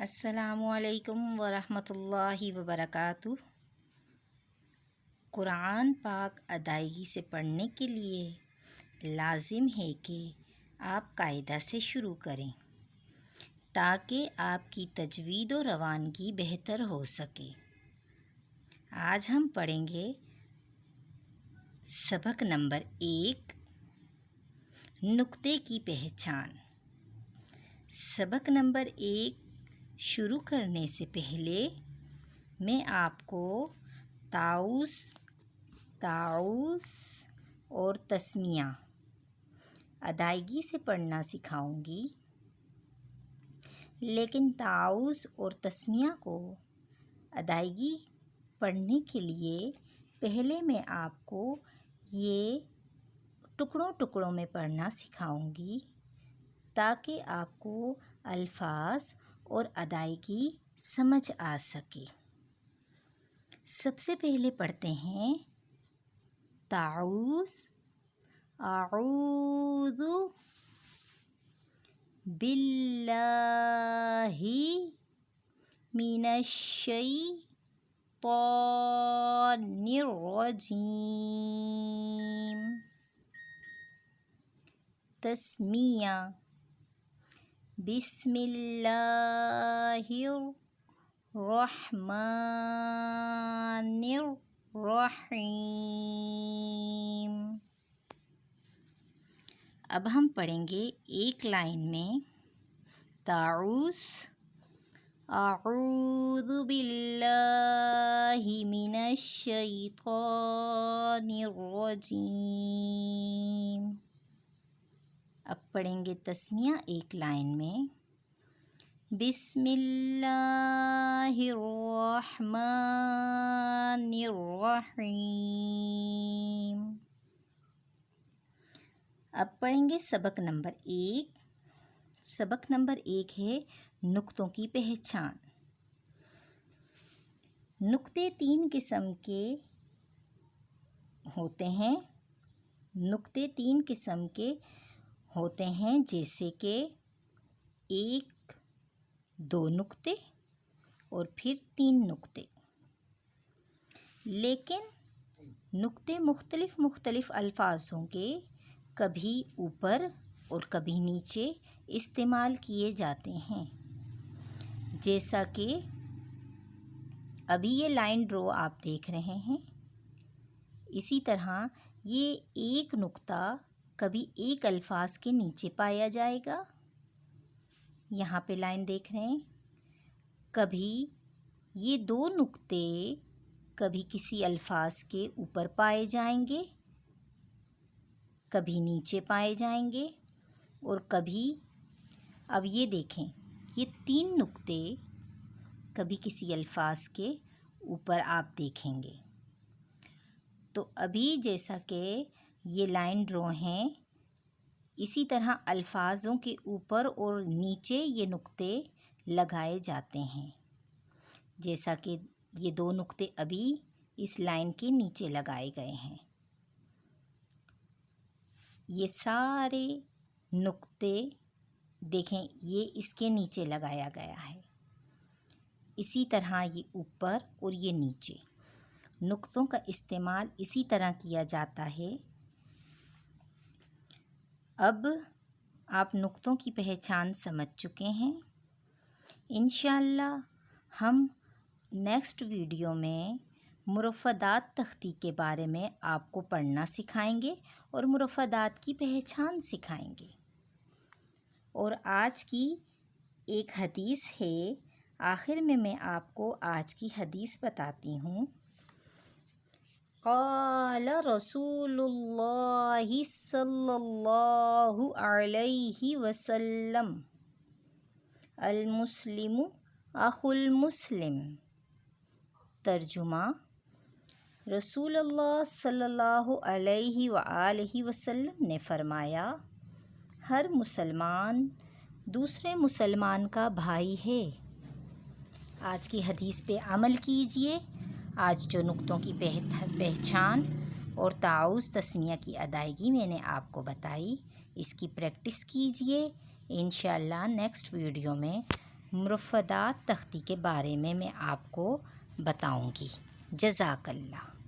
السلام علیکم ورحمۃ اللہ وبرکاتہ۔ قرآن پاک ادائیگی سے پڑھنے کے لیے لازم ہے کہ آپ قاعدہ سے شروع کریں تاکہ آپ کی تجوید و روانگی بہتر ہو سکے۔ آج ہم پڑھیں گے سبق نمبر 1، نقطے کی پہچان۔ سبق نمبر 1 شروع کرنے سے پہلے میں آپ کو تعوذ اور تسمیہ ادائیگی سے پڑھنا سکھاؤں گی، لیکن تعوذ اور تسمیہ کو ادائیگی پڑھنے کے لیے پہلے میں آپ کو یہ ٹکڑوں میں پڑھنا سکھاؤں گی تاکہ آپ کو الفاظ اور ادائیگی سمجھ آ سکے۔ سب سے پہلے پڑھتے ہیں تعوذ۔ اعوذ باللہ من الشیطان الرجیم۔ تسمیہ، بسم اللہ الرحمن الرحیم۔ اب ہم پڑھیں گے ایک لائن میں تعوذ۔ اعوذ باللہ من الشیطان الرجیم۔ اب پڑھیں گے تسمیہ ایک لائن میں بسم اللہ الرحمن الرحیم۔ اب پڑھیں گے سبق نمبر 1۔ سبق نمبر 1 ہے نقطوں کی پہچان۔ نقطے 3 قسم کے ہوتے ہیں۔ نقطے 3 قسم کے ہوتے ہیں، جیسے کہ 1، 2 نقطے اور پھر 3 نقطے۔ لیکن نقطے مختلف الفاظوں کے کبھی اوپر اور کبھی نیچے استعمال کیے جاتے ہیں، جیسا کہ ابھی یہ لائن ڈرا آپ دیکھ رہے ہیں۔ اسی طرح یہ ایک نقطہ کبھی ایک الفاظ کے نیچے پایا جائے گا، یہاں پہ لائن دیکھ رہے ہیں۔ کبھی یہ 2 نقطے کبھی کسی الفاظ کے اوپر پائے جائیں گے، کبھی نیچے پائے جائیں گے، اور کبھی اب یہ دیکھیں یہ 3 نقطے کبھی کسی الفاظ کے اوپر آپ دیکھیں گے۔ تو ابھی جیسا کہ یہ لائن ڈرا ہیں، اسی طرح الفاظوں کے اوپر اور نیچے یہ نقطے لگائے جاتے ہیں، جیسا کہ یہ 2 نقطے ابھی اس لائن کے نیچے لگائے گئے ہیں۔ یہ سارے نقطے دیکھیں، یہ اس کے نیچے لگایا گیا ہے، اسی طرح یہ اوپر اور یہ نیچے۔ نقطوں کا استعمال اسی طرح کیا جاتا ہے۔ اب آپ نقطوں کی پہچان سمجھ چکے ہیں۔ انشاءاللہ ہم نیکسٹ ویڈیو میں مرفدات تختی کے بارے میں آپ کو پڑھنا سکھائیں گے اور مرفدات کی پہچان سکھائیں گے۔ اور آج کی ایک حدیث ہے، آخر میں آپ کو آج کی حدیث بتاتی ہوں۔ قال رسول اللہ صلی اللہ علیہ وسلم، المسلم اخو المسلم۔ ترجمہ، رسول اللہ صلی اللہ علیہ وآلہ وسلم نے فرمایا، ہر مسلمان دوسرے مسلمان کا بھائی ہے۔ آج کی حدیث پہ عمل کیجئے۔ آج جو نقطوں کی پہچان اور تعوذ تسمیہ کی ادائیگی میں نے آپ کو بتائی، اس کی پریکٹس کیجئے۔ انشاءاللہ نیکسٹ ویڈیو میں مفردات تختی کے بارے میں آپ کو بتاؤں گی۔ جزاک اللہ۔